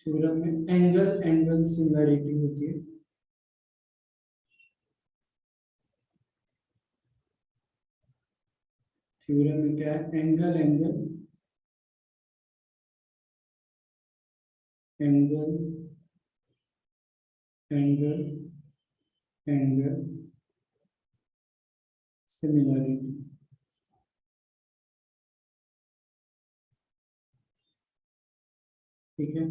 Theorem में angle angle similarity होती है। थ्योरम में क्या है? Angle angle angle angle angle similarity. ठीक है,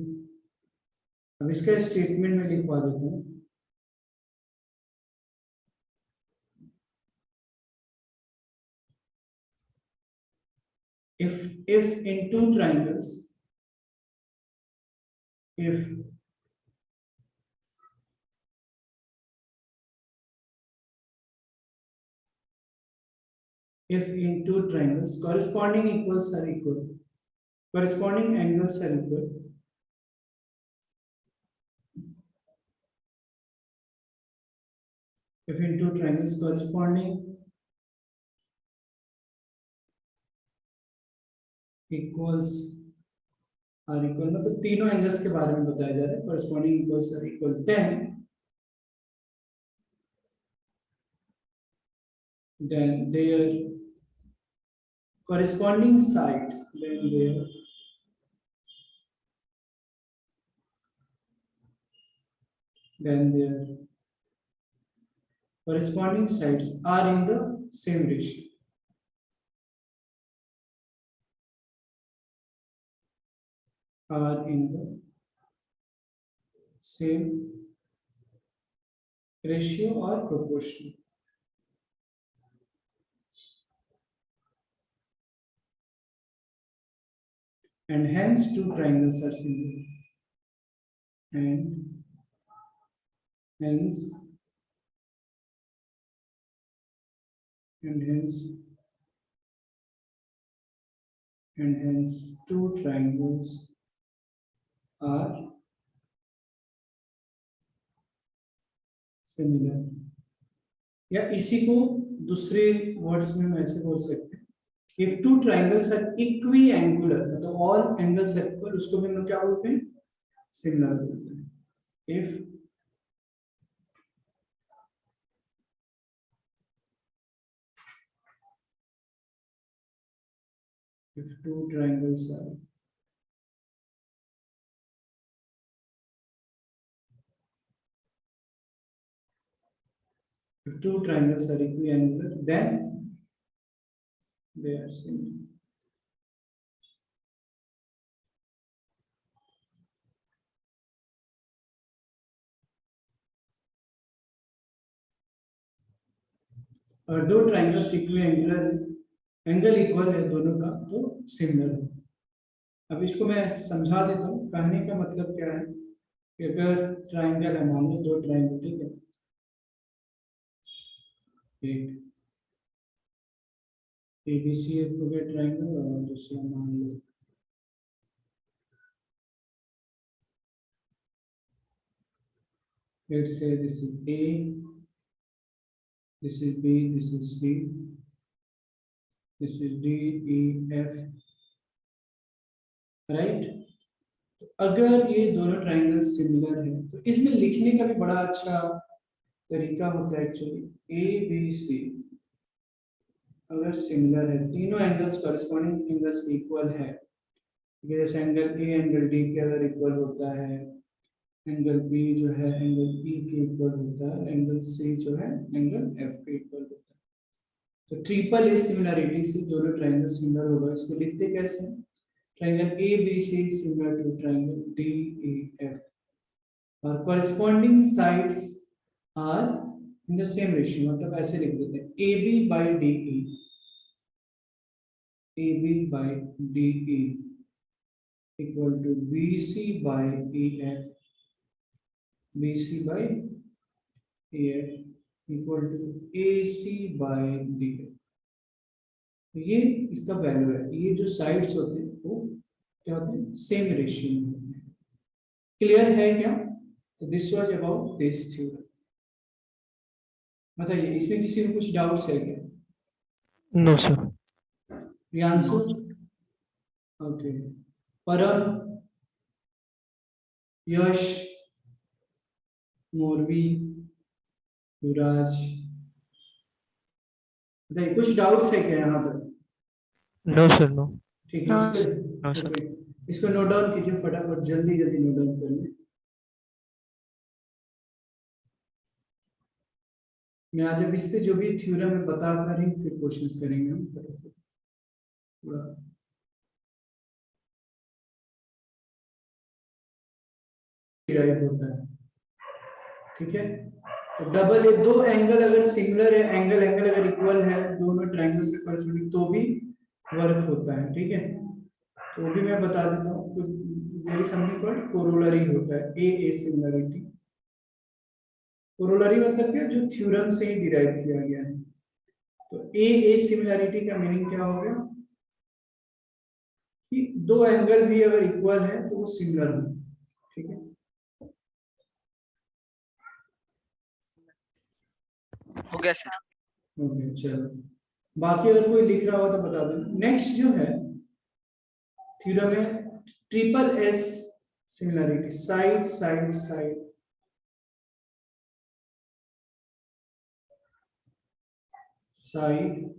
अब इसका स्टेटमेंट में लिखवा देता हूँ। if in two triangles, if in two triangles corresponding equals are equal, corresponding angles are equal, if in two triangles corresponding equals are equal, मतलब तीनों एंगल्स के बारे में बताया जा रहा है, corresponding equals are equal, then their corresponding sides, then their corresponding sides are in the same ratio. Are in the same ratio or proportion. And hence two triangles are similar. And hence two triangles are similar. या इसी को दूसरे words में हम ऐसे बोल सकते हैं, if two triangles are equiangular, मतलब all angles are equal, उसको भी हम क्या बोलते हैं? Similar बोलते हैं. If two triangles are equiangular, then they are similar. और दो ट्राइंगल्स इक्विएंगुलर, एंगल इक्वल है दोनों का, तो सिमिलर है। अब इसको मैं समझा देता हूँ, कहने का मतलब क्या है कि अगर ट्राइंगल है, मान लो दो ट्राइंगल, ठीक है, एक ABC हो गया ट्राइंगल, और दूसरा मान लो let's say this is A, this is B, this is C, this is D, E, F, right. अगर ये दोनों ट्राइंगल सिमिलर है तो इसमें लिखने का भी बड़ा अच्छा तरीका होता है एक्चुअली। ए बी सी अगर सिमिलर है, तीनों एंगल्स कॉरेस्पॉन्डिंग एंगल्स इक्वल है, जैसे एंगल ए एंगल डी के अगर इक्वल होता है, एंगल बी जो है एंगल ई के इक्वल होता है, एंगल सी जो है एंगल एफ के इक्वल होता है, तो ट्रिपल ए सिमिलरिटी से दोनों ट्राइंगल सिमिलर होगा। इसको लिखते कैसे? Triangle A B C similar to triangle D E F और corresponding sides are in the same ratio, मतलब ऐसे लिख देते हैं A B by D E, A B by D E equal to B C by E F, B C by E F equal to A C by D F. तो ये इसका value है, ये जो साइड्स होते हैं वो क्या होते हैं? सेम रेशियो में होते हैं। क्लियर है क्या? तो this was about this theorem. बताइए इसमें किसी को कुछ डाउट्स है क्या? No sir. प्रियांशु? ओके, परम? यश, मोरवी, युवराज। बताइए कुछ डाउट्स है क्या यहाँ तक? No, sir. No. ठीक है, नो इसको No, sir. ओके, इसको नोट डाउन कीजिए फटाफट, जल्दी जल्दी नोट डाउन करिए। मैं आज अब इस पे जो भी थ्योरम है बता कर ही फिर क्वेश्चंस करेंगे हम फटाफट पूरा। डिराइव होता है, ठीक है। तो डबल ए, दो एंगल अगर सिमिलर है, एंगल एंगल अगर इक्वल है दोनों ट्रायंगल्स के कॉरेस्पॉन्डिंग, तो भी वर्क होता है, ठीक है। तो वो भी मैं बता देता हूँ, there is something called corollary होता है, ए सिमिलरिटी। कोरोलरी मतलब क्या, जो थ्योरम से ही डिराइव किया गया है। तो ए सिमिलरिटी का मीनिंग क्या हो गया कि दो एंगल भी अगर इक्वल है तो वो सिमिलर हो, ठीक है। हो गया सर। ओके चलो, बाकी अगर कोई लिख रहा हो तो बता दो। नेक्स्ट जो है थ्योरम है triple S similarity, side side side, side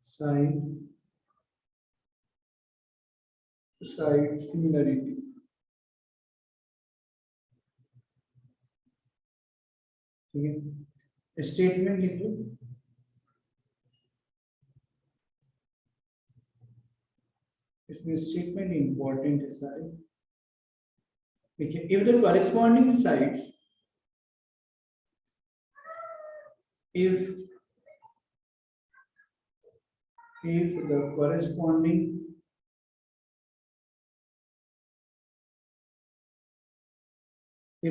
side side similarity, ठीक है। स्टेटमेंट लिख लो, इसमें स्टेटमेंट इंपॉर्टेंट है सारे। देखिए, if the corresponding sides, if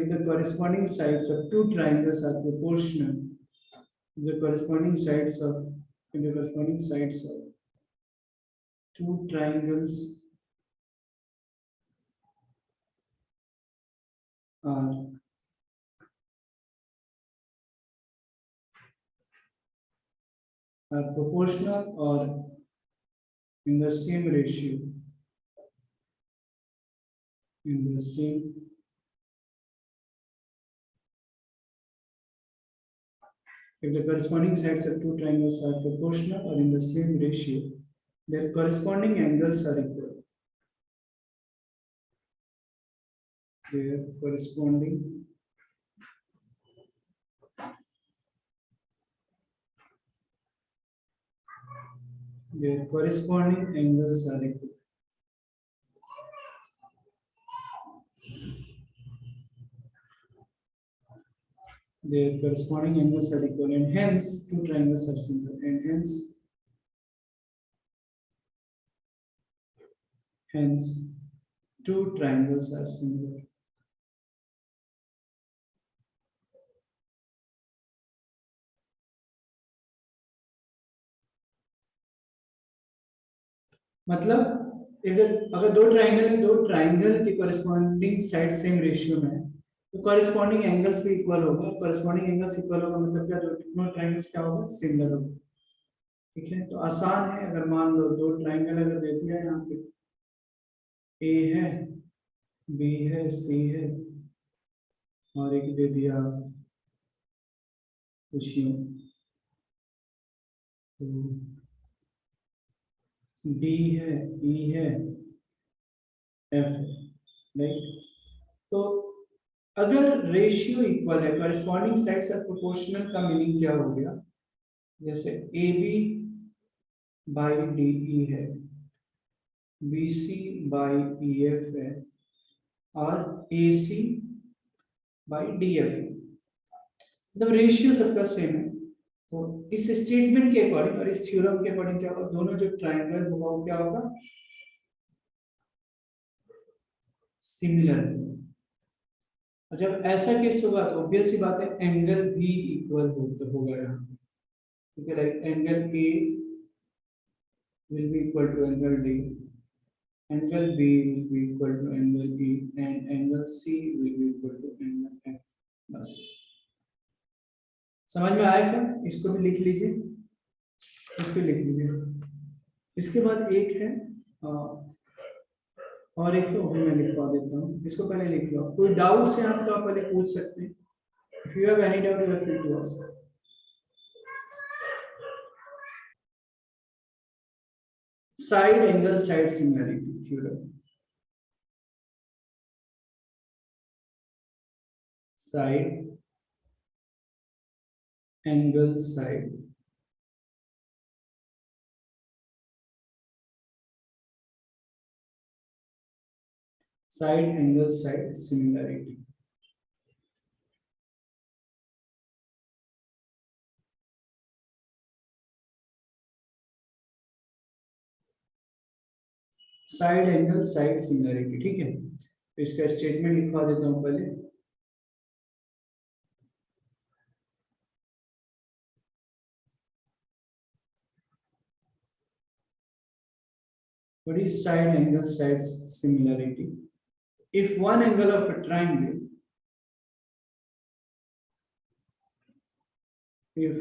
the corresponding sides of two triangles are proportional, the corresponding sides of if the corresponding sides of two triangles are proportional or in the same ratio, in the same if the corresponding sides of two triangles are proportional or in the same ratio, their corresponding angles are equal. Their corresponding angles are equal. Their corresponding angles are equal, and hence two triangles are similar, and hence two triangles are similar. मतलब अगर दो triangle है, दो triangle के corresponding side same ratio में है, तो corresponding angles भी इक्वल होगा। कॉरेस्पॉन्डिंग एंगल्स इक्वल होगा मतलब क्या, दोनों ट्राइंगल्स क्या होगा, सिमिलर होगा, ठीक है। तो आसान है, अगर मान लो दो ट्राइंगल अगर दे दिया यहाँ पे, ए है, बी है, सी है, और एक दे दिया कुछ यूं, तो डी है, ई है, एफ है, राइट। तो अगर रेशियो इक्वल है, कॉरेस्पॉन्डिंग साइड्स आर प्रोपोर्शनल का मीनिंग क्या हो गया, जैसे A B by D E है, B C by E F है, और A C by D F है, मतलब रेशियो सबका सेम है। तो इस स्टेटमेंट के अकॉर्डिंग और इस थ्योरम के अकॉर्डिंग क्या होगा, दोनों जो ट्राइंगल होगा वो क्या होगा, सिमिलर होगा। और जब ऐसा केस होगा तो ऑब्वियस सी बात है एंगल भी इक्वल होगा यहाँ पे, ठीक है। Like angle A will be equal to angle D, angle B will be equal to angle E, and angle C will be equal to angle F। बस समझ में आया क्या? इसको भी लिख लीजिए, इसको लिख लीजिए। इसके बाद एक है और एक वो भी मैं लिखवा देता हूँ, इसको पहले लिख लो। कोई डाउट्स हैं आप तो आप पहले पूछ सकते हैं। If you have any doubt you are free to ask. Side angle side similarity theorem. Side angle side angle side similarity. Side angle side similarity, ठीक है। तो इसका स्टेटमेंट लिखवा देता हूं पहले। What is side angle side similarity? If one angle of a triangle, if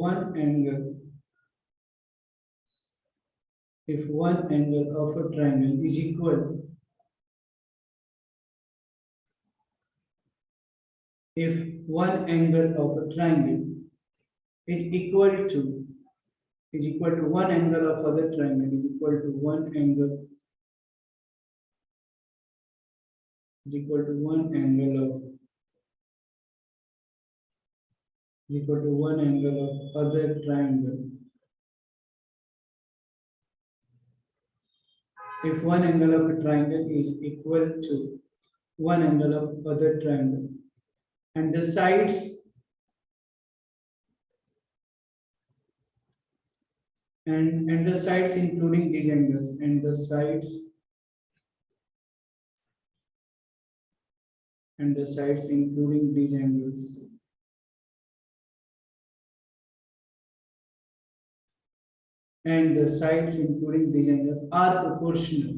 one angle, if one angle of a triangle is equal, if one angle of a triangle is equal to one angle of other triangle is equal to one angle is equal to one angle of is equal to one angle of other triangle. If one angle of a triangle is equal to one angle of other triangle and the sides and the sides including these angles and the sides including these angles and the sides including these angles are proportional.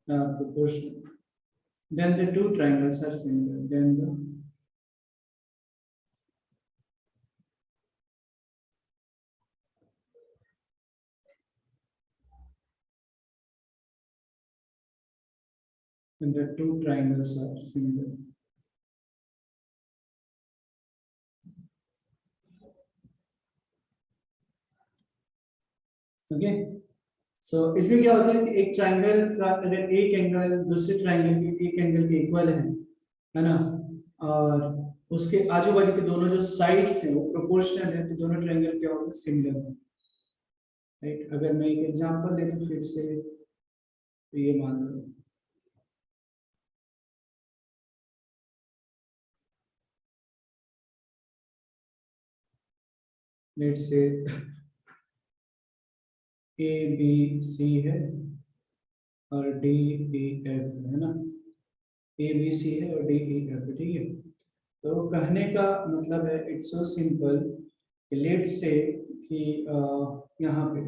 Proportional. Then the two triangles are similar. Then the two triangles are similar. Okay, so इसमें क्या होता है कि एक triangle का अगर एक angle दूसरे ट्रायंगल के एक एंगल के इक्वल है ना, और उसके आजू बाजू के दोनों जो साइड्स हैं वो प्रोपोर्शनल है, तो दोनों ट्रायंगल क्या होंगे, सिमिलर है, राइट। अगर मैं एक एग्जांपल ले दूं फिर से, तो ये मान लो लेट से ए बी सी है और डी ई एफ है ना, ए बी सी है और डी ई एफ, ठीक है। तो कहने का मतलब है इट्स सो सिंपल, लेट से कि यहाँ पे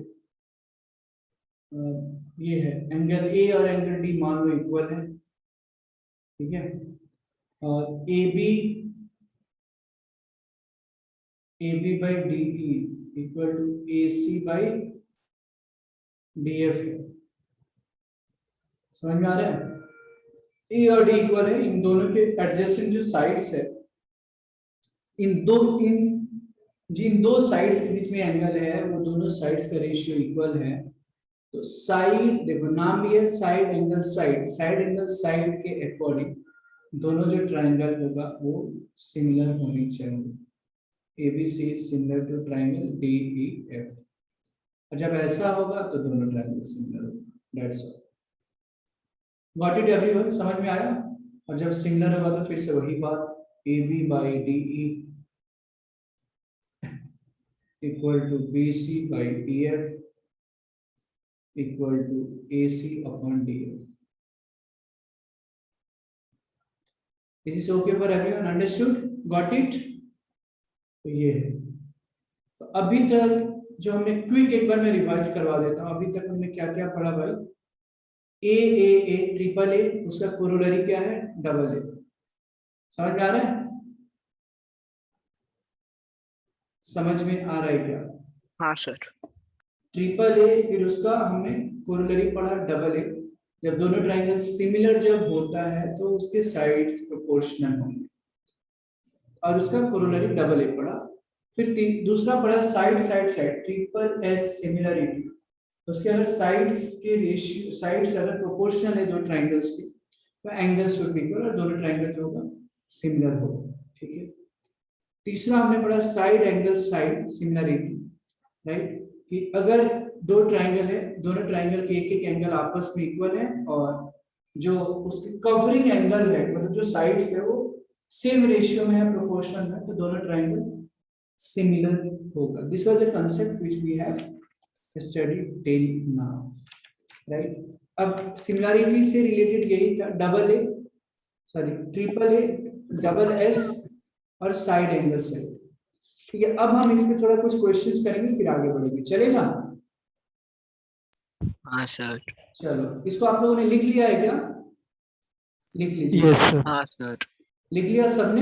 ये है एंगल ए और एंगल डी मान लो इक्वल है, ठीक है। और A B by D E equal to A C by D F है, समझ में आ रहा है। ए और डी इक्वल है, इन दोनों के एडजेसेंट जो साइड्स है, जिन दो साइड्स के बीच में एंगल है वो दोनों साइड्स का रेशियो इक्वल है। तो साइड देखो नाम भी है साइड एंगल साइड के अकॉर्डिंग दोनों जो ट्रायंगल होगा वो सिमिलर होनी चाहिए। ABC similar to triangle DEF, और जब ऐसा होगा तो दोनों ट्रायंगल सिमिलर होगा। That's all, got it everyone, समझ में आया। और जब सिमिलर होगा तो फिर से वही बात, A B by D E equal to B C by D F equal to A C upon D F. This is okay for everyone, understood, got it। तो ये है, तो अभी तक जो हमने क्विक एक बार मैं रिवाइज करवा देता हूँ। अभी तक हमने क्या क्या पढ़ा भाई, ए ट्रिपल ए, उसका कोरोलरी क्या है? Double A. समझ में आ रहा है? समझ में आ रहा है क्या? हाँ सर। ट्रिपल ए, फिर उसका हमने कोरोलरी पढ़ा डबल ए। जब दोनों ट्राइंगल सिमिलर जब होता है तो उसके साइड्स प्रोपोर्शनल होंगे, और उसका कोरोलरी डबल ए पढ़ा। फिर दूसरा पढ़ा side side side, triple S similarity. उसके अगर साइड्स के रेशियो, साइड्स अगर प्रोपोर्शनल है दो ट्राइंगल्स के, तो एंगल्स शुड बी इक्वल, और दोनों ट्राइंगल जो होगा सिमिलर होगा। ठीक है। तीसरा हमने पढ़ा side angle side similarity, right, कि अगर दो ट्राइंगल है, दोनों ट्राइंगल के एक एक एंगल आपस में इक्वल है, और जो उसके कवरिंग एंगल है, मतलब जो साइड्स है वो सेम रेशियो में है, प्रोपोर्शनल में, तो दोनों ट्राइंगल सिमिलर होगा। This was the concept which we have studied till now, right. अब सिमिलरिटी से रिलेटेड यही था, double A, sorry triple A, double S और साइड एंगल साइड। ठीक है, अब हम इस पे थोड़ा कुछ क्वेश्चंस करेंगे, फिर आगे बढ़ेंगे, चलेगा? हाँ सर। चलो, इसको आप लोगों ने लिख लिया है क्या? लिख लीजिए। Yes, sir. हाँ सर। लिख लिया सबने?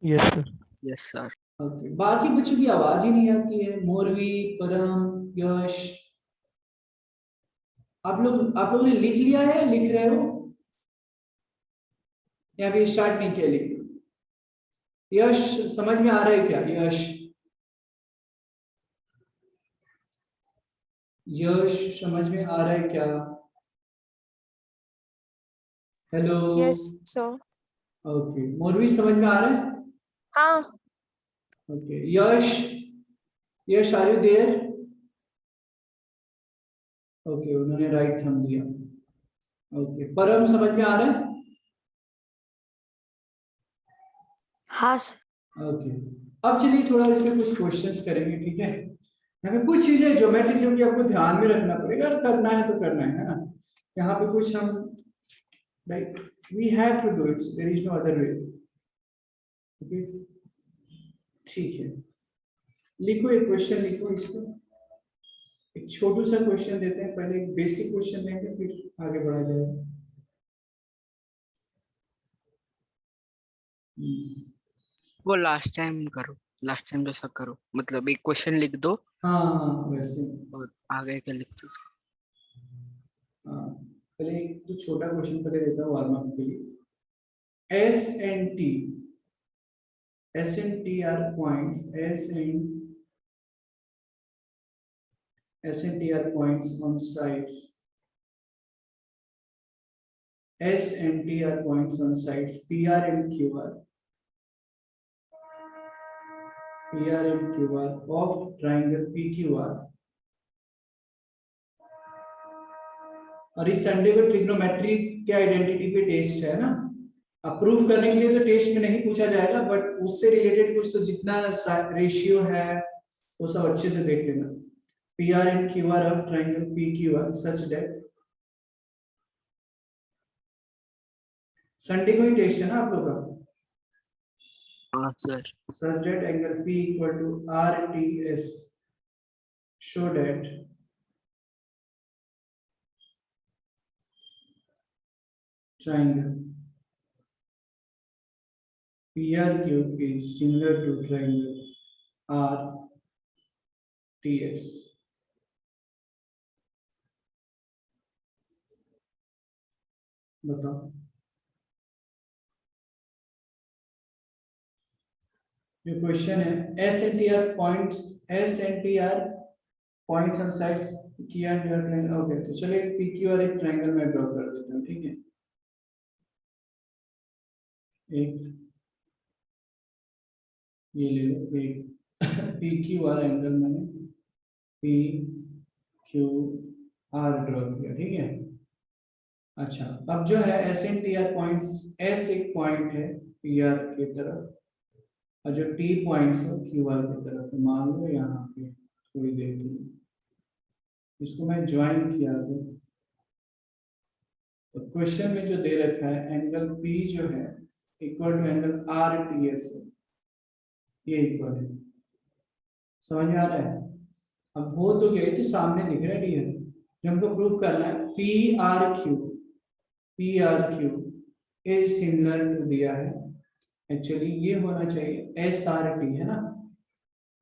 Yes, sir. Yes sir. Okay, बाकी बच्चों की आवाज ही नहीं आती है, मोरवी, परम, यश, आप लोग ने लिख लिया है, लिख रहे हो या अभी स्टार्ट नहीं किया लिखना? यश, समझ में आ रहा है क्या? यश, यश समझ में आ रहा है क्या? Hello. Yes, sir. Okay, Morvi समझ में आ रहा है? हाँ, okay, Yash, Yash are you there? Okay, उन्होंने राइट थंब दिया। ओके, परम समझ में आ रहा है? हाँ सर। ओके, अब चलिए थोड़ा इस पे कुछ क्वेश्चंस करेंगे, ठीक है। यहाँ पे कुछ चीजें ज्योमेट्रिक जो कि आपको ध्यान में रखना पड़ेगा, और करना है तो करना है ना। यहाँ पे कुछ हम, like we have to do it, there is no other way. Okay, ठीक है, लिखो एक क्वेश्चन, लिखो इसको। एक छोटू सा क्वेश्चन देते हैं, पहले एक बेसिक क्वेश्चन देंगे, फिर आगे बढ़ा जाएगा। वो लास्ट टाइम करो, लास्ट टाइम जैसा करो, मतलब एक क्वेश्चन लिख दो हाँ हाँ, वैसे। और आगे के लिख दो। हाँ, पहले एक जो छोटा क्वेश्चन पहले देता हूँ वार्म अप के लिए। S and T R points, S and T R points on sides, S and T are points on sides PR and QR, PR and QR of triangle PQR। और इस Sunday को trigonometry के identity पे test है ना। अब proof करने के लिए तो टेस्ट में नहीं पूछा जाएगा, बट उससे रिलेटेड कुछ तो जितना रेशियो है वो सब अच्छे से देख लेना। PR and QR of triangle PQR such that, Sunday को ही टेस्ट है ना आप लोग का। हाँ sir. Such that angle P equal to RTS, show that triangle PRQ is similar to triangle RTS। बताओ, ये क्वेश्चन है। S and T R points, S and T R points on sides किया ट्रायंगल। ओके, तो चलिए P Q are एक triangle में draw कर देता हूँ, ठीक है। एक ये ले लो, एक पी क्यू आर एंगल मैंने पी क्यू आर ड्रॉ किया, ठीक है। अच्छा, अब जो है S and T R points, S एक पॉइंट है पी आर की तरफ, और जो टी पॉइंट्स है क्यू आर की तरफ। तो मान लो यहाँ पे थोड़ी देर के लिए इसको मैं ज्वाइन किया तो क्वेश्चन में जो दे रखा है एंगल पी जो है equal to angle R T S, ये इक्वल है। समझ में आ रहा है? अब हो तो गए तो सामने दिख रहा है डी है, जो हमको प्रूव करना है P R Q is similar to दिया है, एक्चुअली ये होना चाहिए एस आर टी, है ना,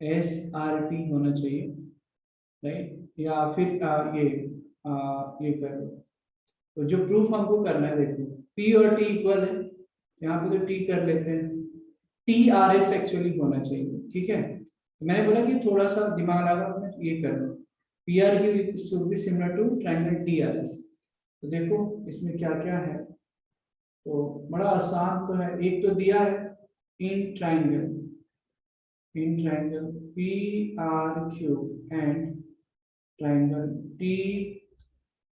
एस आर टी होना चाहिए, राइट, या फिर ये कर लो। तो जो प्रूफ हमको करना है, देखो पी और टी इक्वल है, यहाँ पे तो टी कर लेते हैं, टी आर एस एक्चुअली होना चाहिए, ठीक है। तो मैंने बोला कि थोड़ा सा दिमाग लगा अपना, तो ये कर लो, P R Q should be similar to triangle T R S. तो देखो इसमें क्या क्या है, तो बड़ा आसान तो है, एक तो दिया है in triangle P R Q and triangle T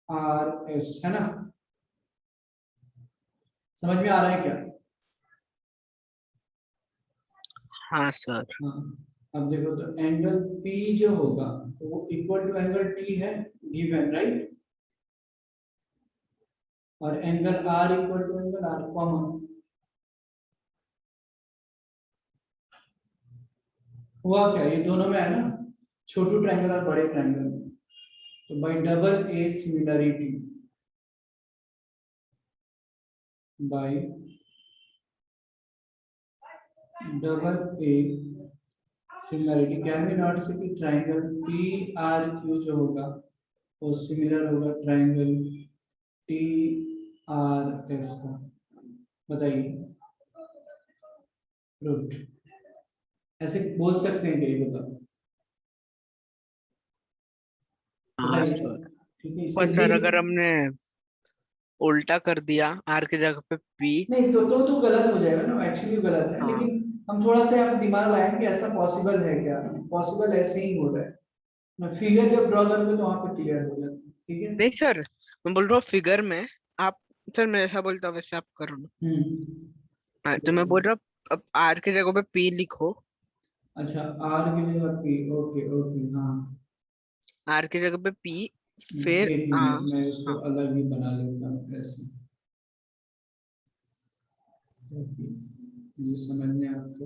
R S, है ना, समझ में आ रहा है क्या? हाँ सर। हाँ, अब देखो तो एंगल P जो होगा तो वो इक्वल टू एंगल T है, गिवन, राइट, और angle R equal to angle R common. हुआ क्या, ये दोनों में है ना, छोटू ट्रायंगल और बड़े ट्रायंगल में, तो bye double A similarity, bye double A similarity, can be not say कि ट्रायंगल पी आर क्यू जो होगा वो सिमिलर होगा ट्रायंगल टी आर एस का, बताइए, रूट ऐसे बोल सकते हैं क्या, ये बताओ, हाँ बताइए, सर। ठीक है, इसको पर सर लिख, अगर हमने उल्टा कर दिया आर की जगह पे पी। नहीं तो गलत हो जाएगा ना, एक्चुअली गलत है, हाँ लेकिन हम थोड़ा सा यहाँ पे दिमाग लाएंगे ऐसा पॉसिबल है क्या, पॉसिबल ऐसे ही हो रहा है, मैं फिगर जब ड्रॉ करूंगा तो वहां पे क्लियर हो जाता है, ठीक है। नहीं सर, मैं बोल रहा हूँ फिगर में आप, सर मैं जैसा बोलता हूँ वैसे आप करो ना। हाँ, तो मैं बोल रहा हूँ अब आर की जगह पे पी लिखो। अच्छा, आर की जगह पी, ओके ओके, हाँ, आर की जगह पे पी, फिर एक आ। मिनट मैं उसको हाँ अलग ही बना लेता हूँ ऐसे, ये समझ में आपको,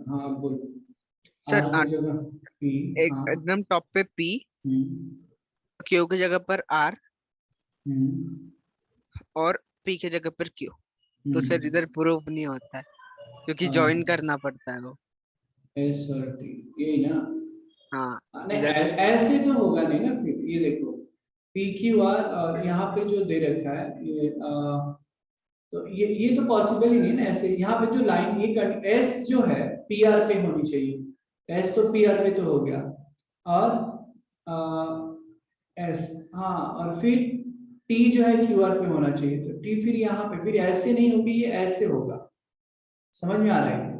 हाँ आप बोलो, सर आर की जगह पी, एक हाँ, एकदम टॉप पे पी, हम्म क्यू की जगह पर आर, हम्म और पी की जगह पर क्यू। तो सर हम्म, इधर प्रूफ नहीं होता है क्योंकि ज्वाइन हाँ, करना पड़ता है वो। एस और टी, यही ना, हाँ नहीं इधर। ऐसे तो होगा नहीं ना, फिर ये देखो पी क्यू आर, और यहाँ पे जो दे रखा है ये तो ये तो पॉसिबल ही नहीं ना, ऐसे यहाँ पे जो लाइन ये एस जो है पी आर पे होनी चाहिए, एस तो पी आर पे तो हो गया, और एस, हाँ, और फिर टी जो है क्यू आर पे होना चाहिए, तो टी फिर यहाँ पे फिर ऐसे नहीं होगी, ये ऐसे होगा, समझ में आ रहा है,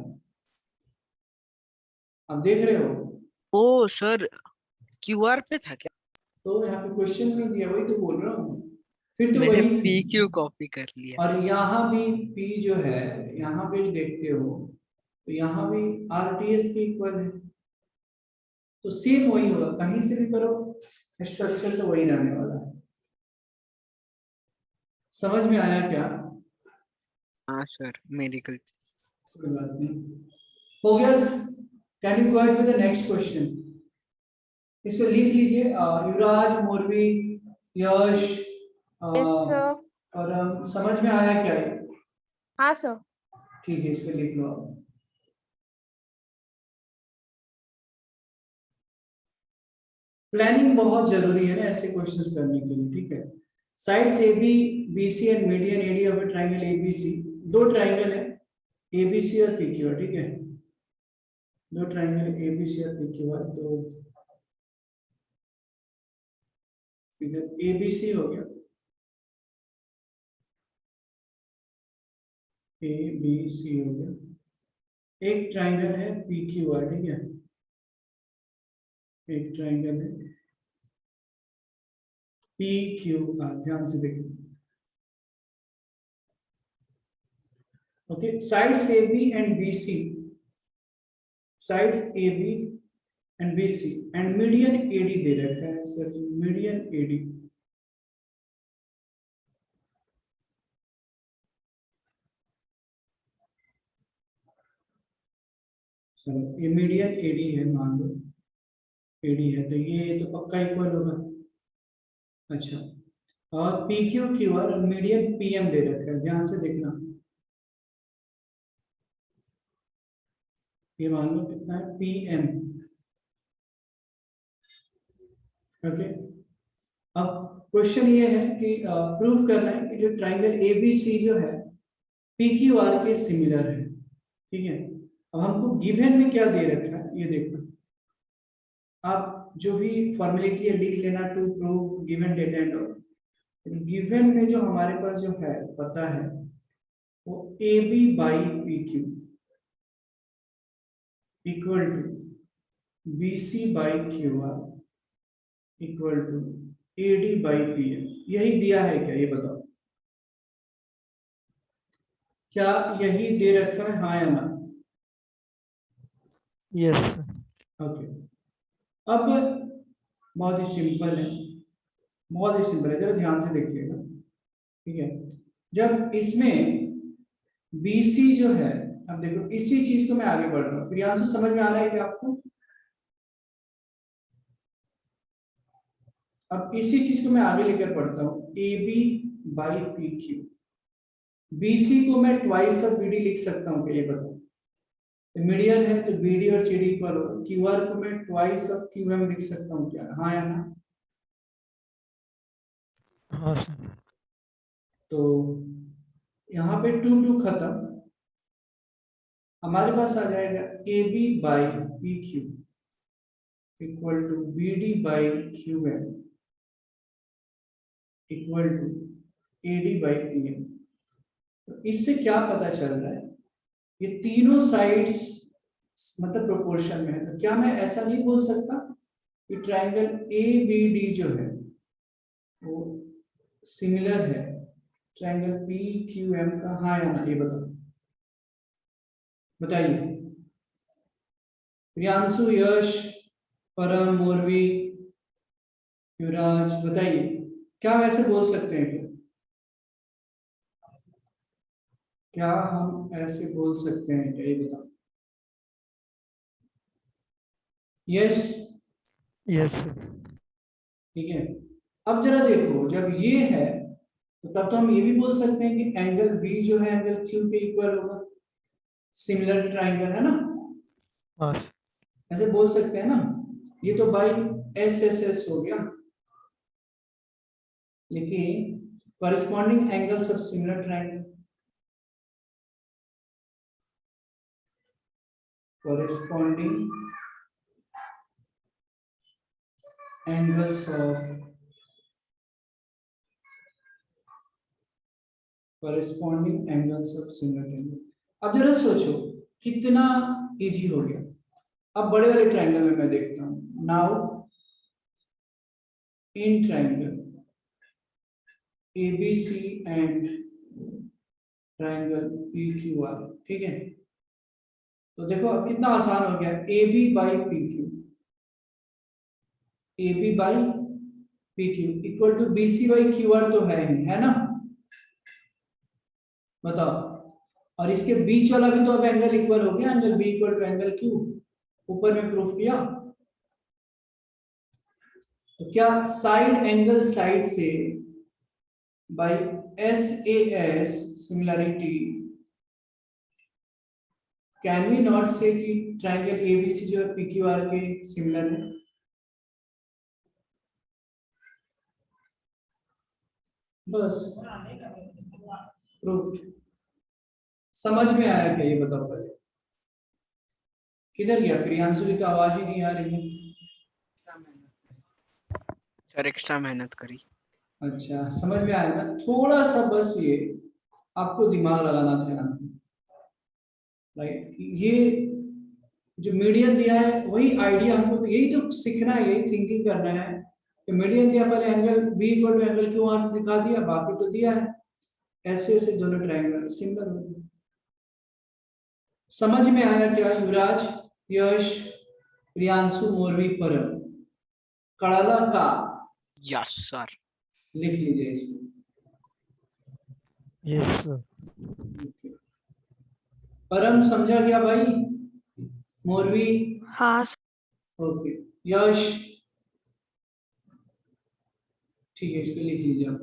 आप देख रहे हो, ओ सर, क्यू आर पे था क्या? तो यहाँ पे क्वेश्चन में दिया, वही तो बोल रहा हूँ, फिर तो मैंने वही, पी क्यू कॉपी कर लिया। और यहाँ भी P जो है, यहाँ पे देखते हो तो यहाँ भी RTS के इक्वल है, तो सेम वही होगा, कहीं से भी करो स्ट्रक्चर तो वही रहने वाला है, समझ में आया क्या? हाँ सर, मेरी गलती। कोई बात नहीं, हो गया, can you go ahead with the next question, इसको लिख लीजिए, युवराज, मोरवी, यश, यस सर। और समझ में आया क्या ये? हाँ सर। ठीक है, इसको लिख लो आप। प्लानिंग बहुत जरूरी है ना ऐसे क्वेश्चंस करने के लिए, ठीक है। Sides A B, B C and median AD of triangle A B C, दो ट्राइंगल है ए बी सी और पी क्यू आर, ठीक है, दो ट्राइंगल ए बी सी और पी क्यू आर, तो इधर ए बी सी हो गया, ए बी सी हो गया, एक ट्राइंगल है पी क्यू आर, ठीक है, एक ट्राइंगल है पी क्यू आर, ध्यान से देखिए, okay, sides A B and B C, sides A B and B C and median AD दे रखा है सर, मीडियन एडी, चलो ये मीडियन एडी है, मान लो एडी है, तो ये तो पक्का इक्वल होगा, अच्छा, और P Q Q R medium PM दे रखा है, ध्यान से देखना। ये मान लो कितना है, पीएम। ओके, अब क्वेश्चन ये है कि प्रूफ करना है कि जो ट्राइंगल एबीसी जो है पी क्यू आर के सिमिलर है। ठीक है, अब हमको गिवन में क्या दे रखा है ये देखना। आप जो भी फॉर्मेलिटी है लिख लेना, to prove given data and all. Given में जो हमारे पास जो है पता है वो A B by P Q equal to B C by Q R equal to A D by P M. यही दिया है क्या, ये बताओ, क्या यही दे रखा है, हाँ या ना? Yes, sir. ओके, अब बहुत ही सिंपल है, बहुत ही सिंपल है, जरा ध्यान से देखिएगा। ठीक है, जब इसमें BC जो है, अब देखो इसी चीज को मैं आगे बढ़ रहा हूँ, प्रियांशु समझ में आ रहा है क्या आपको? अब इसी चीज को मैं आगे लेकर पढ़ता हूँ, A B by P Q. BC को मैं ट्वाइस ऑफ BD लिख सकता हूँ क्या, ये बताओ? मीडियन है तो BD और CD इक्वल होगा। QR को मैं ट्वाइस ऑफ QM लिख सकता हूँ क्या, हाँ या ना? हाँ सर। तो यहाँ पे 2 2 खत्म, हमारे पास आ जाएगा A B by P Q equal to B D by Q M equal to A D by P M. तो इससे क्या पता चल रहा है, ये तीनों साइड्स मतलब प्रोपोर्शन में है। तो क्या मैं ऐसा नहीं बोल सकता कि ट्रायंगल ए बी डी जो है वो सिमिलर है ट्रायंगल पी क्यू एम का, हाँ या ना? ये बताओ, बताइए। प्रियांशु, यश, परम, मोरवी, युवराज, बताइए, क्या वैसे बोल सकते हैं क्या? क्या हम ऐसे बोल सकते हैं क्या, ये बताओ। Yes, Yes, sir. ठीक है। अब जरा देखो, जब ये है तो तब तो हम ये भी बोल सकते हैं कि एंगल बी जो है एंगल क्यू के इक्वल होगा, सिमिलर ट्राइंगल है ना, हाँ सर। ऐसे बोल सकते हैं ना। ये तो बाई एस एस एस हो गया, लेकिन corresponding angles of similar triangle, corresponding angles of similar triangle। अब जरा सोचो कितना इजी हो गया। अब बड़े वाले ट्रायंगल में मैं देखता हूं, now in triangle ABC and triangle PQR, ठीक है। तो देखो अब कितना आसान हो गया, AB by PQ, AB by PQ equal to BC by QR तो है ही, है ना? बताओ, और इसके बीच वाला भी तो अब एंगल इक्वल हो गया, angle B equal to angle Q, ऊपर में प्रूफ किया। तो क्या साइड एंगल साइड से by SAS similarity can we not say कि ट्रायंगल ABC जो है PQR के सिमिलर है? बस प्रूफ। समझ में आया क्या, ये बताओ पहले। किधर गया प्रियांशु की, तो आवाज ही नहीं आ रही है। सर एक्स्ट्रा मेहनत करी। अच्छा, समझ में आया ना, थोड़ा सा बस ये आपको दिमाग लगाना था, राइट। ये जो मीडियन दिया है वही आइडिया हमको, तो यही तो सीखना है, यही थिंकिंग करना है कि मीडियन दिया, पहले angle B equal to angle Q वहां से दिखा दिया, बाकी तो दिया है, ऐसे ऐसे दोनों ट्रायंगल सिमिलर हो गए। समझ में आया क्या युवराज, यश, प्रियांशु, मोरवी, परम? कड़ाला का यस सर। लिख लीजिए इसमें। Yes, sir. परम समझा गया भाई? मोरवी? हाँ ओके। यश? ठीक है, इसको लिख लीजिए आप।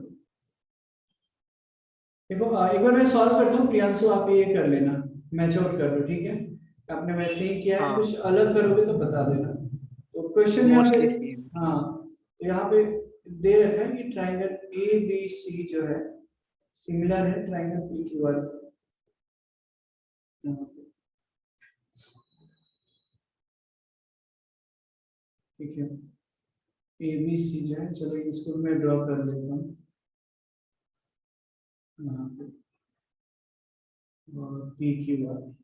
देखो एक बार मैं सॉल्व करता हूँ, प्रियांशु आप ये कर लेना, मैच आउट कर लो, ठीक है। आपने वैसे ही किया है, हाँ। कुछ अलग करोगे तो बता देना। तो क्वेश्चन यहाँ पे, मोस्टली सेम। हाँ तो यहाँ पे दे रखा है कि ट्राइंगल ए बी सी जो है सिमिलर है ट्राइंगल पी क्यू आर। ठीक है, ए बी सी जो है, चलो इसको मैं ड्रॉ कर लेता हूँ यहाँ पे, और P Q R.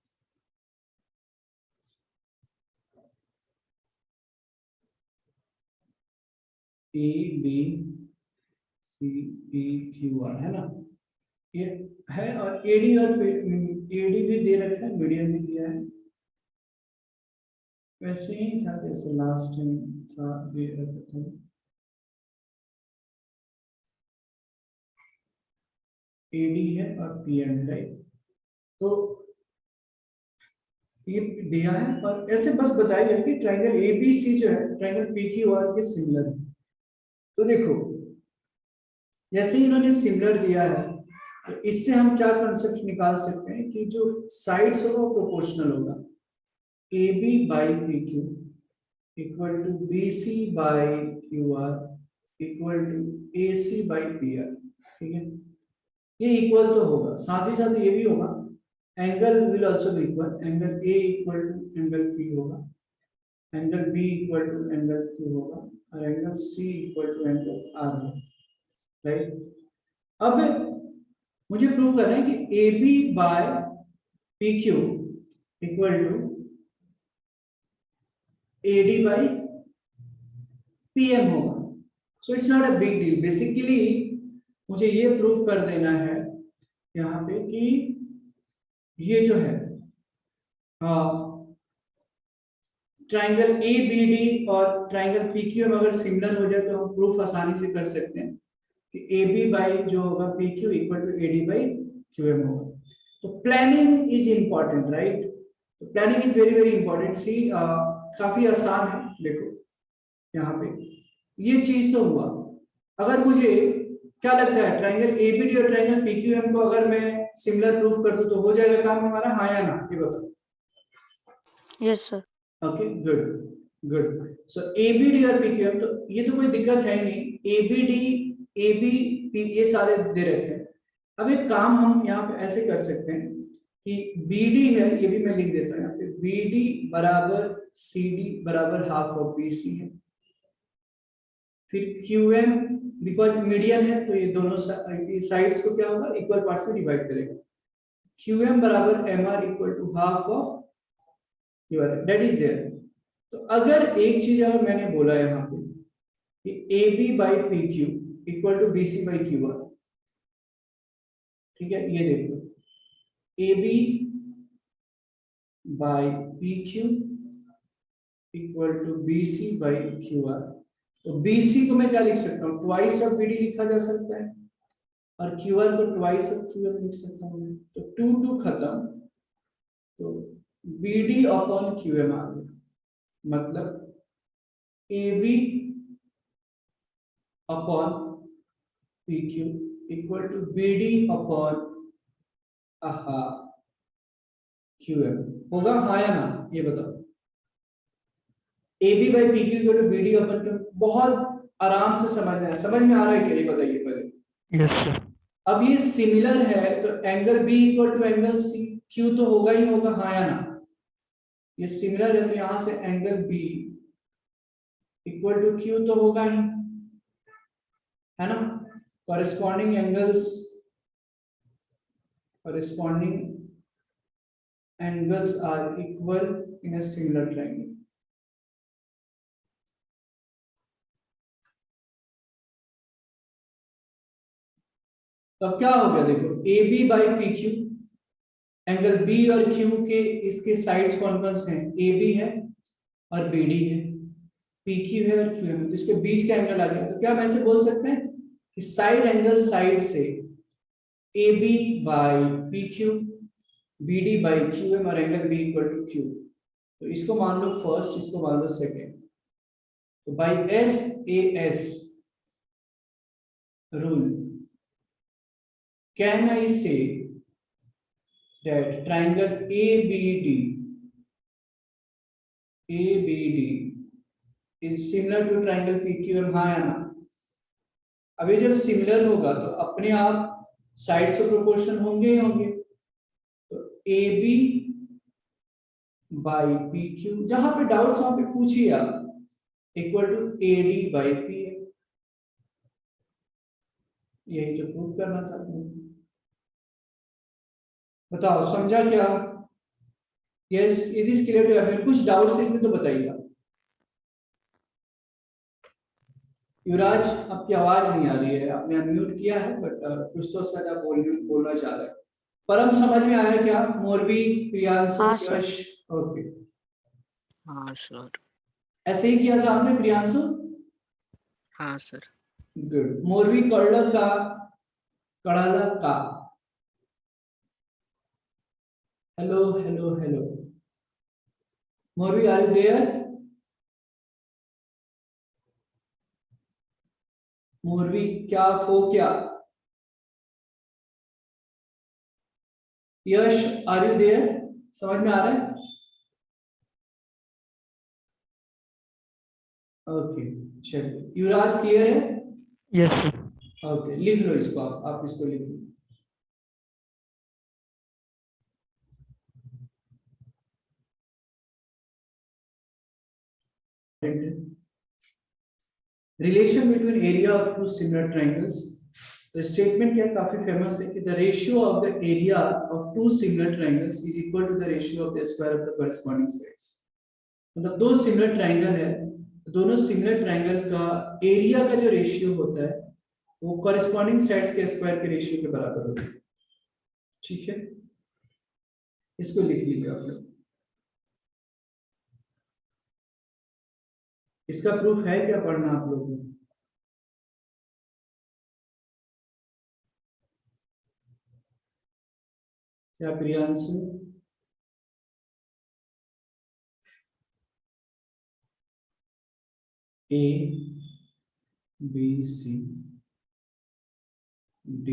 A B C P Q R है ना, ये है। और एडी और एडी भी दे रखा है, मीडियम भी दिया है, वैसे ही था जैसे लास्ट टाइम था, दे रखा था। एडी है और पीएम है, तो ये दिया है। और ऐसे बस बताया गया कि ट्राइंगल एबीसी जो है ट्राइंगल पी क्यू आर के सिमिलर है। तो देखो जैसे ही इन्होंने सिमिलर दिया है, तो इससे हम क्या कंसेप्ट निकाल सकते हैं कि जो साइड्स होगा वो प्रोपोर्शनल होगा। A B by P Q equal to B C by Q R equal to A C by P R. ठीक है, ये इक्वल तो होगा, साथ ही साथ ये भी होगा angle will also be equal, angle A equal to angle P होगा, angle B equal to angle Q होगा, और angle C equal to angle R होगा, राइट। अब मुझे प्रूव करना है कि A B by P Q equal to A D by P M होगा। So it's not a big deal. Basically मुझे ये प्रूव कर देना है यहाँ पे कि ये जो है ट्राइंगल ए बी डी और ट्राइंगल पी क्यू एम अगर सिमिलर हो जाए तो हम प्रूफ आसानी से कर सकते हैं कि ए बी बाई जो होगा P Q equal to A D by Q M होगा। तो प्लानिंग इज इंपॉर्टेंट, राइट। तो planning is very very important. See काफी आसान है। देखो यहाँ पे ये चीज तो हुआ। अगर मुझे क्या लगता है ट्राइंगल ए बी डी और ट्राइंगल पी क्यू एम को अगर मैं सिमिलर प्रूफ कर दूं तो हो जाएगा काम हमारा, हाँ या ना, ये बताओ। Yes sir. Okay good good. So A B D और पी क्यू एम, तो ये तो कोई दिक्कत है नहीं। A B D A B P ये सारे दे रखे हैं। अब एक काम हम यहाँ पे ऐसे कर सकते हैं कि बी डी है, ये भी मैं लिख देता हूँ यहाँ पे, बी डी बराबर सी डी बराबर हाफ ऑफ बी सी है। फिर क्यू एम बिकॉज मीडियन है तो ये दोनों साइड्स को क्या होगा इक्वल पार्ट्स में डिवाइड करेगा। क्यू एम बराबर M R equal to half of that is there. तो अगर एक चीज अगर मैंने बोला यहाँ पे कि A B by P Q equal to B C by Q R, ठीक है, ये देखो A B by P Q equal to B C by Q R. तो बी सी को मैं क्या लिख सकता हूँ, ट्वाइस ऑफ बी डी लिखा जा सकता है, और क्यू आर को ट्वाइस ऑफ क्यू एम लिख सकता हूँ। तो 2 2 खत्म, तो B D upon Q M आ गया। मतलब A B upon P Q equal to B D upon Q M होगा, हाँ या ना, ये बताओ। A B by P Q equal to B D upon Q, बहुत आराम से समझ में आ रहा है क्या, ये बताइए पहले। Yes sir. अब ये सिमिलर है तो angle B equal to angle C Q तो होगा ही होगा, हाँ या ना। ये सिमिलर है तो यहां से angle B equal to Q तो होगा ही, है ना। Corresponding angles are equal in a similar triangle. तो अब क्या हो गया, देखो A B by P Q, angle B और क्यू के इसके साइड्स कौन कौन से हैं, ए बी है और बी डी है, पी क्यू है और क्यू है, तो इसके बीच का एंगल आ गया। तो क्या हम ऐसे बोल सकते हैं कि साइड एंगल साइड से A B by P Q, B D by Q M और angle B equal to Q. तो इसको मान लो फर्स्ट, इसको मान लो सेकेंड। तो by S A S rule. Can I say that triangle ABD is similar to triangle PQR? हाँ या ना? अभी जब सिमिलर होगा तो अपने आप साइड्स ऑफ प्रोपोर्शन होंगे ही होंगे। तो AB by PQ, जहां पे डाउट्स वहां पे पूछिए आप, equal to AD by PA। यही जो प्रूव करना था आपने। बताओ समझा क्या? Yes, it is clear to everyone. कुछ डाउट्स इसमें तो बताइएगा। युवराज, आपकी आवाज नहीं आ रही है, आपने अनम्यूट किया है, बट कुछ तो शायद आप बोलना चाह रहे हैं। परम समझ में आया क्या? मोरबी, प्रियांशु, हाँ, सर। यश, ओके। हाँ सर। ऐसे ही किया था आपने प्रियांशु? हाँ सर। गुड। मोरबी कर्णक का। हेलो हेलो हेलो मोरबी, आर यू देयर? मोरबी क्या क्या? Yash, are you there? समझ में आ रहा है? ओके, चलिए। युवराज क्लियर है? Yes, sir. ओके, लिख लो इसको, आप इसको लिख लो। Relation between area of two similar triangles. तो स्टेटमेंट क्या काफी फेमस है कि the ratio of the area of two similar triangles is equal to the ratio of the square of the corresponding sides. मतलब दो सिमिलर ट्रायंगल है, दोनों similar triangle का एरिया का जो रेशियो होता है वो कॉरेस्पॉन्डिंग साइड्स के स्क्वायर के रेशियो के बराबर होता है। ठीक है, इसको लिख लीजिए आप लोग। इसका प्रूफ है क्या पढ़ना आप लोगों को? क्या Priyanshu? A B C D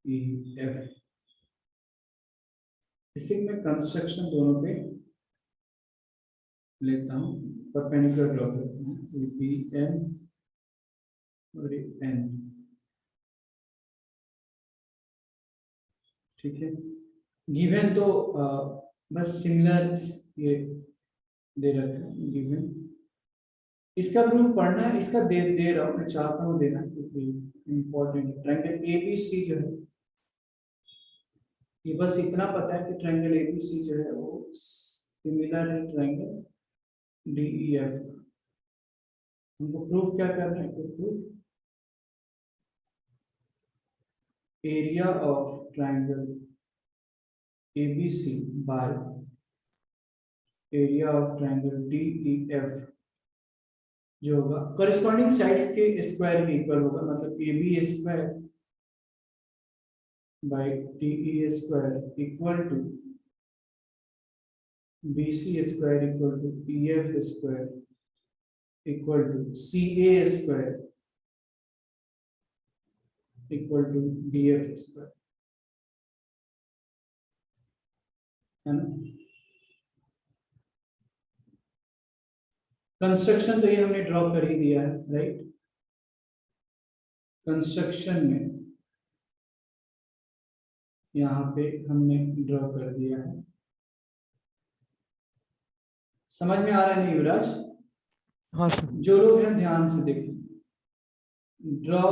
E F, इसलिए मैं कंस्ट्रक्शन दोनों पे लेता हूँ, परपेंडिकुलर ड्रॉ करता हूँ। बी एन और एन, ठीक है। गिवन तो बस सिमिलर ये दे रखा है गिवन। इसका प्रूफ पढ़ना है, इसका दे रहा हूँ, मैं चाहता हूँ देना क्योंकि इम्पोर्टेंट। ट्रायंगल एबीसी जो है, ये बस इतना पता है कि ट्रायंगल एबीसी जो है वो सिमिलर है ट्रायंगल डीईएफ। हमको प्रूफ क्या करना है? तो proof area of triangle ABC by area of triangle DEF जो होगा कॉरेस्पॉन्डिंग साइड्स के स्क्वायर के इक्वल होगा। मतलब A B square by D E square equal to B C square equal to E F square equal to C A square equal to D F square, है ना। Construction तो ये हमने draw कर ही दिया है, राइट। कंस्ट्रक्शन में यहाँ पे हमने ड्रॉ कर दिया है। समझ में आ रहा है नहीं युवराज? हाँ सर। जो लोग हैं ध्यान से देखें। Draw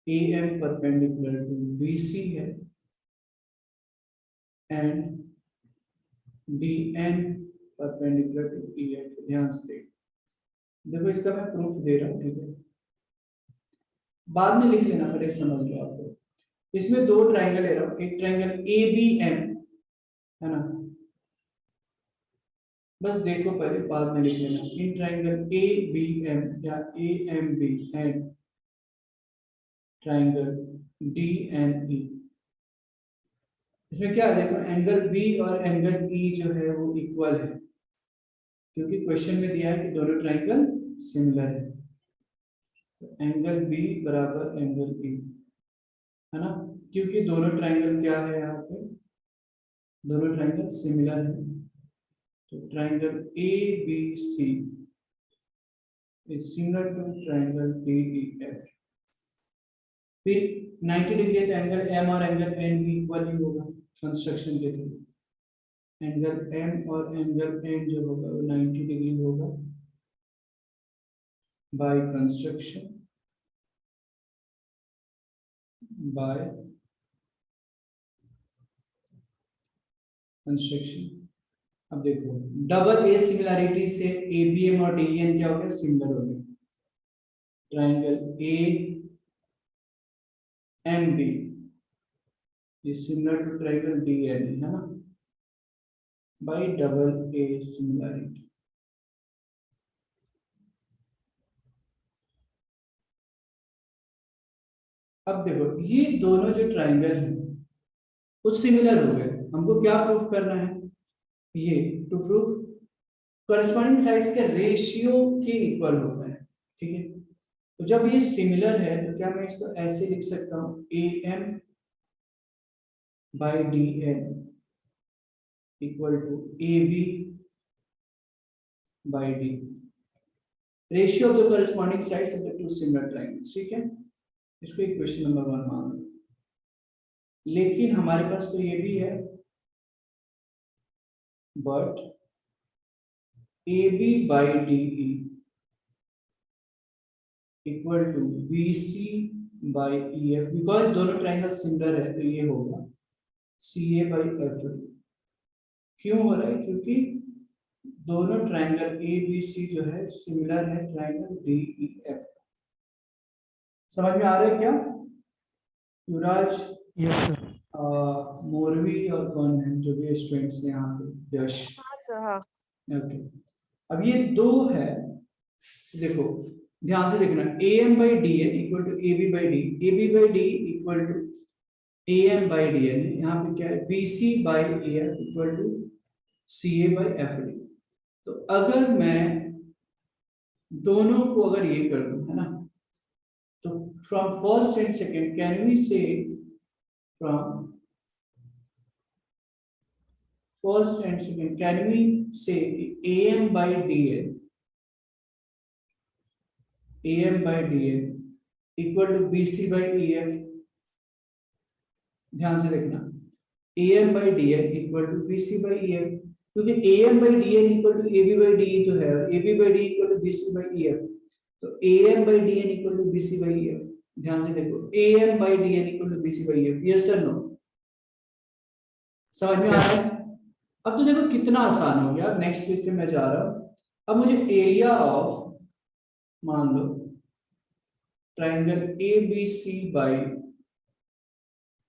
AM perpendicular to BC है and DN perpendicular to EF। ध्यान से देखो, इसका मैं प्रूफ दे रहा हूँ, ठीक है। बाद में लिख लेना, फिर समझ लो आपको। इसमें दो ट्रायंगल ले रहा हूँ, एक ट्रायंगल ABM है ना, बस देखो पहले, बाद में लिख लेना। इन ट्रायंगल ABM या AMB एंड ट्रायंगल DNE, इसमें क्या है देखो, एंगल B और एंगल E जो है वो इक्वल है। क्योंकि क्वेश्चन में दिया है कि दोनों ट्राइंगल सिमिलर है। तो एंगल बी बराबर एंगल ए, है ना, क्योंकि दोनों ट्राइंगल क्या है, यहाँ पे दोनों ट्राइंगल सिमिलर है। तो triangle A B C is similar to triangle D E F. फिर 90 डिग्री है तो एंगल एम और एंगल एन भी इक्वल ही होगा कंस्ट्रक्शन के थ्रू। एंगल एम और एंगल एन जो होगा वो 90 डिग्री होगा बाय कंस्ट्रक्शन, बाय कंस्ट्रक्शन। अब देखो डबल ए सिमिलैरिटी से ए बी एम और डी एन क्या हो गया, सिमिलर हो गया। Triangle A M B is similar to triangle DN, है ना, by double A similarity। अब देखो ये दोनों जो ट्राइंगल है वो सिमिलर हो गए। हमको क्या प्रूफ करना है, ये टू प्रूफ करस्पॉन्डिंग साइड्स के रेशियो के इक्वल होता है, ठीक है। तो जब ये सिमिलर है तो क्या मैं इसको ऐसे लिख सकता हूँ, A M by D N equal to A B by D, ratio of the corresponding sides of the two similar triangles, ठीक है। इसको इक्वेशन नंबर 1 मान लो। लेकिन हमारे पास तो ये भी है, but A B by D E equal to B C by E F, because दोनों ट्राइंगल सिमिलर है तो ये होगा C A by F D. क्यों हो रहा है, क्योंकि दोनों ट्राइंगल ए बी सी जो है सिमिलर है ट्राइंगल डी ई एफ। समझ में आ रहा है क्या युवराज? Yes sir. मोरवी और कौन है जो भी स्टूडेंट्स हैं यहाँ पे, यश। हाँ सर, हाँ। ओके, अब ये दो है, देखो ध्यान से देखना, A M by D N equal to A B by D, A B by D equal to A M by D N, यहाँ पे क्या है B C by A F equal to C A by F D. तो अगर मैं दोनों को अगर ये कर दूं, है ना, तो from first and second can we say, फ्रॉम first and second, can we say AM by DN, AM by DN equal to BC by EF? ध्यान से देखना, AM by DN equal to BC by EF, क्योंकि AM by DN equal to AB by DE तो है, AB by DE equal to BC by EF, तो AM by DN equal to BC by EF। ध्यान से देखो, AM by DN equal to BC by EF, yes or no? समझ में आ रहा है? अब तो देखो कितना आसान हो गया। नेक्स्ट पेज पे मैं जा रहा हूं। अब मुझे एरिया ऑफ, मान लो triangle A B C by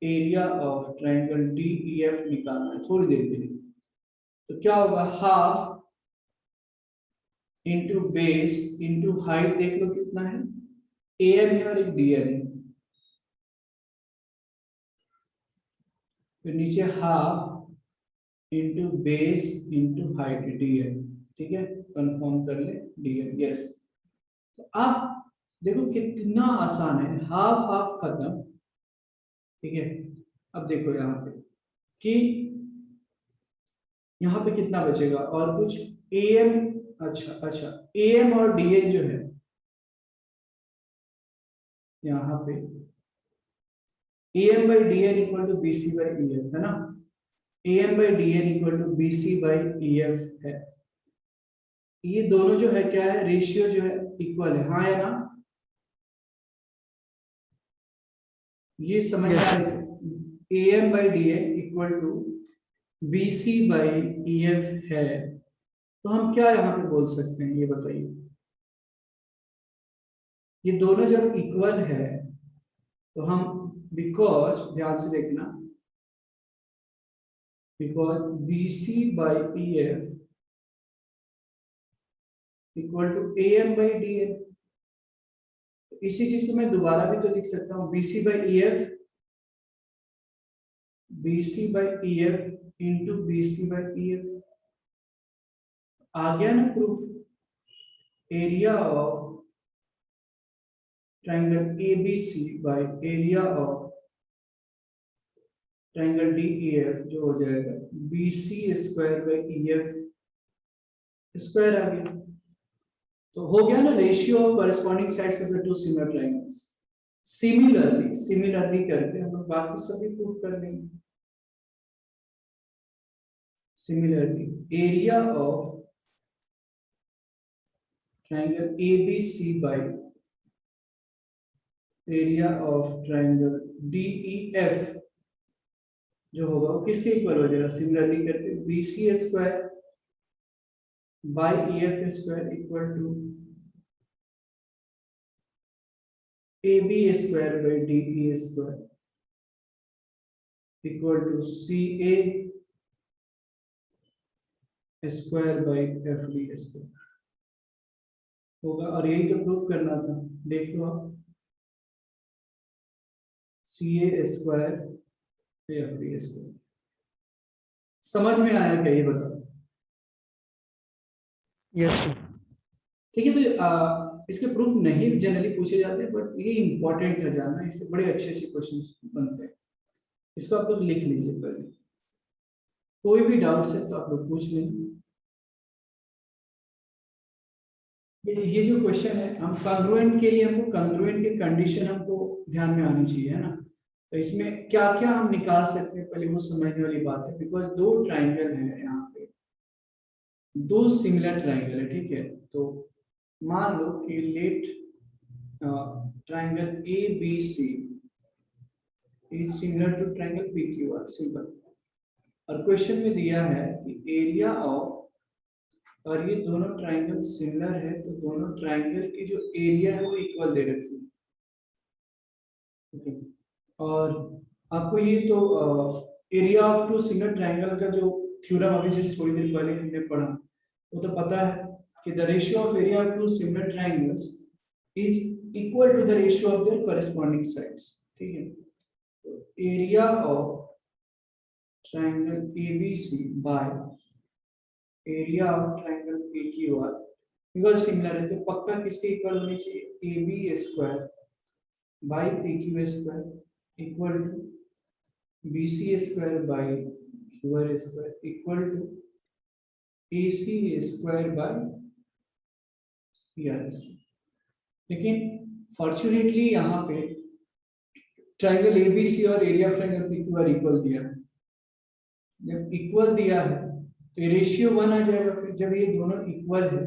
area of triangle D E F निकालना है थोड़ी देर के लिए। तो क्या होगा, half into base into height, देख लो कितना है, ए एम है और एक डी एन है, फिर नीचे half into base into height D N, ठीक है, कंफर्म कर ले डी एन, यस। तो आप देखो कितना आसान है, हाफ हाफ खत्म, ठीक है। अब देखो यहाँ पे कि यहाँ पे कितना बचेगा, और कुछ ए एम, अच्छा ए एम और डी एन जो है यहाँ पे A M by D N equal to B C by E F, है ना, AM by DN equal to BC by EF है। ये दोनों जो है क्या है, रेशियो जो है इक्वल है, हाँ या ना, ये समझ में आ रहा है। AM by DN equal to BC by EF है, तो हम क्या यहाँ पे बोल सकते हैं, ये बताइए। ये दोनों जब इक्वल है तो हम, बिकॉज ध्यान से देखना, because BC by EF equal to AM by DN, इसी चीज को मैं दोबारा भी तो लिख सकता हूँ, BC by EF into BC by EF, आ गया ना proof, area of triangle ABC by area of triangle DEF जो हो जाएगा BC square by EF square आ गया। तो हो गया ना ratio of corresponding sides of the two similar triangles. Similarly करके हम लोग बाकी सभी प्रूफ कर लेंगे। Similarly area of triangle ABC by area of triangle DEF जो होगा वो किसके इक्वल हो जाएगा, सिमिलरली करके BC square by EF square equal to AB square by DE square equal to CA square by FD square होगा। और यही तो प्रूफ करना था, देख लो आप, CA स्क्वायर FD स्क्वायर। समझ में आया क्या ये बताओ? Yes, sir. ठीक है, तो इसके प्रूफ नहीं जनरली पूछे जाते, बट ये इंपॉर्टेंट है जानना, इससे बड़े अच्छे अच्छे क्वेश्चंस बनते हैं। इसको आप लोग लिख लीजिए पहले, कोई भी डाउट्स है तो आप लोग पूछ लेंगे। ये जो क्वेश्चन है, हम कॉन्ग्रुएंट के लिए हमको कॉन्ग्रुएंट की कंडीशन हमको ध्यान में आनी चाहिए, है ना। तो इसमें क्या क्या हम निकाल सकते हैं पहले वो समझने वाली बात है, बिकॉज दो ट्राइंगल है यहाँ पे, दो सिमिलर ट्राइंगल है, ठीक है। तो मान लो कि let triangle ABC is similar to triangle PQR, simple. और क्वेश्चन में दिया है कि एरिया ऑफ, और ये दोनों ट्राइंगल सिमिलर है तो दोनों ट्राइंगल की जो एरिया है वो इक्वल दे रखी है, ठीक है। और आपको ये तो area of two similar triangle का जो थ्योरम अभी जस्ट थोड़ी देर पहले हमने पढ़ा, वो तो पता है कि the ratio of area of two similar triangles is equal to the ratio of their corresponding sides, ठीक है। तो area of triangle ABC by area of triangle PQR because similar है तो पक्का किसके इक्वल होनी चाहिए, AB square by PQ square equal to BC square by QR square equal to AC square by PR square. लेकिन fortunately यहाँ पे triangle ABC और area of triangle PQR equal दिया है। जब इक्वल दिया है तो रेशियो 1 आ जाएगा। फिर जब ये दोनों इक्वल है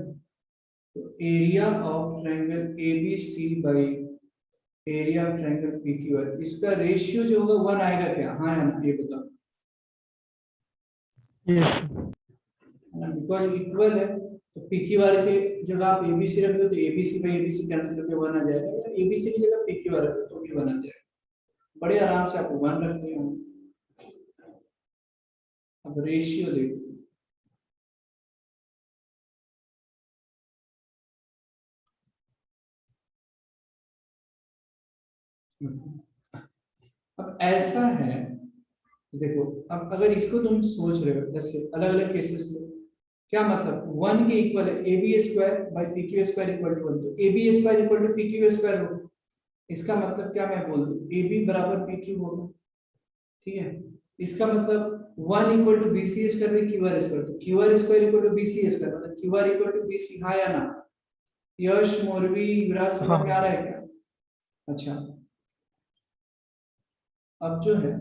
तो area of triangle ABC by area of triangle PQR, इसका रेशियो जो होगा 1 आएगा क्या, हाँ या ना, ये बताओ। Yes, sir. बिकॉज इक्वल है तो PQR के जगह आप ABC रख दो तो ABC बाय ABC कैंसिल होकर 1 आ जाएगा, या ABC की जगह PQR रख दो तो भी 1 आ जाएगा। बड़े आराम से आप 1 रखते हो। अब रेशियो देखो, अब ऐसा है, देखो अब अगर इसको तुम सोच रहे हो जैसे अलग अलग केसेस में, क्या मतलब 1 के इक्वल है AB square by PQ square equal to 1, तो AB square equal to PQ square होगा। इसका मतलब क्या मैं बोल दूं, AB बराबर PQ होगा, ठीक है। इसका मतलब 1 equal to BC square by QR square, तो QR square equal to BC square, मतलब QR इक्वल टू BC, हाँ या ना। यश, मोरवी, युवराज, समझ में आ रहा है क्या? अच्छा, अब जो है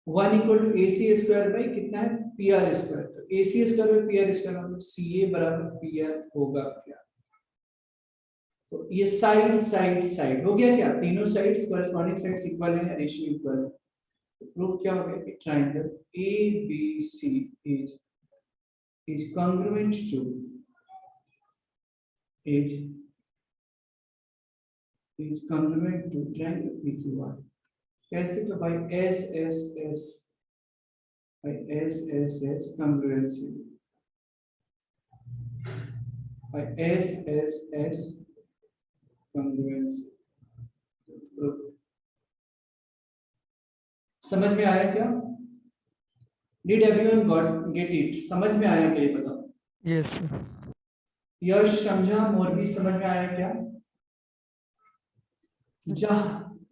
1 equal to AC square by कितना है PR स्क्वायर, तो AC square by PR square मतलब CA बराबर PR होगा क्या। तो ये साइड साइड साइड हो गया क्या, तीनों साइड्स कॉरेस्पॉन्डिंग साइड्स इक्वल है, रेशियो इक्वल है। तो प्रूफ क्या हो गया कि triangle ABC is congruent to triangle PQR। कैसे, तो by SSS congruency, by SSS congruency। समझ में आया क्या? Did everyone got get it? समझ में आया क्या ये बताओ? Yes, sir. यश समझा, मोरबी समझ में आया क्या? जहाँ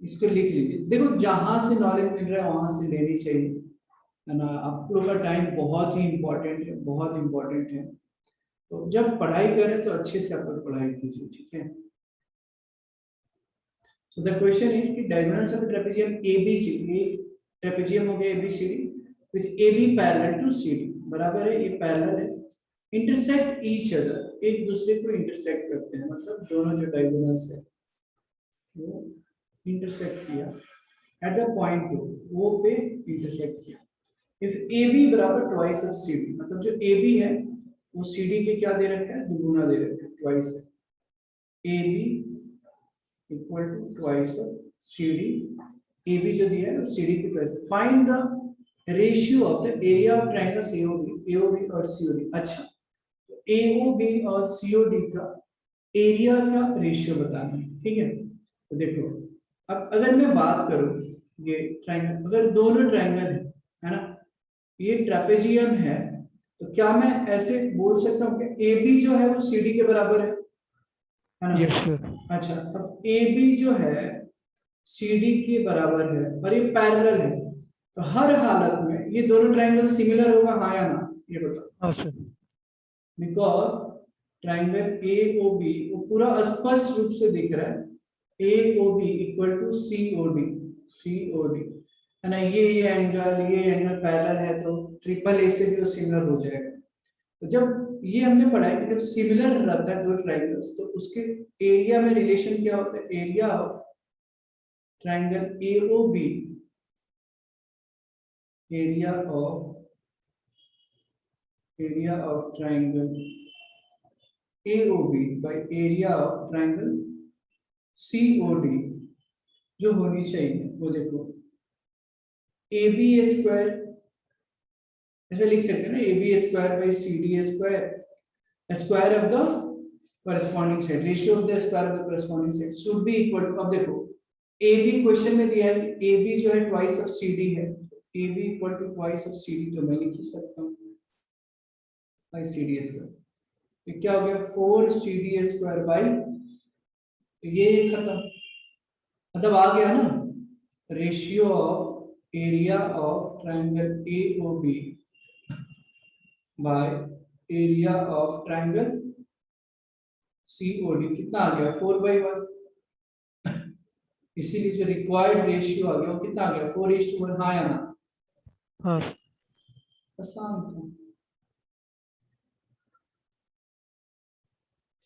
इसको लिख लीजिए। देखो जहां से नॉलेज मिल रहा है वहां से लेनी चाहिए, है ना। आप लोग का टाइम बहुत ही इम्पोर्टेंट है, बहुत इम्पोर्टेंट है। तो जब पढ़ाई करें तो अच्छे से आप लोग पढ़ाई कीजिए, ठीक है। सो द क्वेश्चन इज कि diagonals of trapezium ABCD, trapezium हो गया ABCD with AB parallel to CD, बराबर है, ये पैरेलल है, इंटरसेक्ट ईच अदर, एक दूसरे को इंटरसेक्ट करते हैं, मतलब दोनों जो डायगोनल्स है वो इंटरसेक्ट किया एट द पॉइंट O पे इंटरसेक्ट किया। इफ AB बराबर ट्वाइस ऑफ CD, मतलब जो AB है वो CD के क्या दे रखा है, दुगुना दे रखा है, ट्वाइस है। AB equal to twice of CD, AB जो दिया है वो CD के ट्वाइस है। Find the ratio of the area of triangles AOB और COD। अच्छा, तो AOB और COD का एरिया का रेशियो बताना है, ठीक है। तो देखो, अब अगर मैं बात करूं, ये ट्रायंगल, अगर दोनों ट्रायंगल है ना, ये ट्रेपेजियम है, तो क्या मैं ऐसे बोल सकता हूँ कि AB जो है वो CD के बराबर है ना? Yes, sir. अच्छा, अब AB जो है CD के बराबर है और ये पैरेलल है, तो हर हालत में ये दोनों ट्रायंगल सिमिलर होगा, हाँ या ना, ये बताओ। हाँ sir. बिकॉज ट्रायंगल AOB वो पूरा स्पष्ट रूप से दिख रहा है, AOB इक्वल टू COD है ना। ये एंगल पैरेलल है, तो ट्रिपल ए से भी वो सिमिलर हो जाएगा। तो जब ये हमने पढ़ा है कि जब सिमिलर रहता है दो ट्रायंगल्स, तो उसके एरिया में रिलेशन क्या होता है, area of triangle AOB, area of triangle AOB by area of triangle COD जो होनी चाहिए वो देखो, AB स्क्वायर ऐसे लिख सकते हैं ना, AB square by CD square, square of the corresponding side, ratio of the square of the corresponding side should be equal to, अब देखो AB क्वेश्चन में दिया है, AB जो है ट्वाइस ऑफ CD है, AB equal to twice of CD, तो मैं लिख ही सकता हूँ बाई CD स्क्वायर। तो क्या हो गया, 4CD स्क्वायर बाई, ये खत्म, मतलब आ गया ना ratio of area of triangle AOB bye area of triangle COD, कितना आ गया, 4/1। इसीलिए जो रिक्वायर्ड रेशियो आ गया वो कितना आ गया, 4:1, हाँ या ना? हाँ आसान था,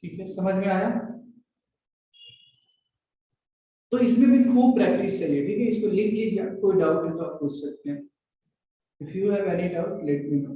ठीक है, समझ में आया? तो इसमें भी खूब प्रैक्टिस चाहिए, ठीक है, इसको लिख लीजिए, कोई डाउट है तो आप पूछ सकते हैं। If you have any doubt let me know.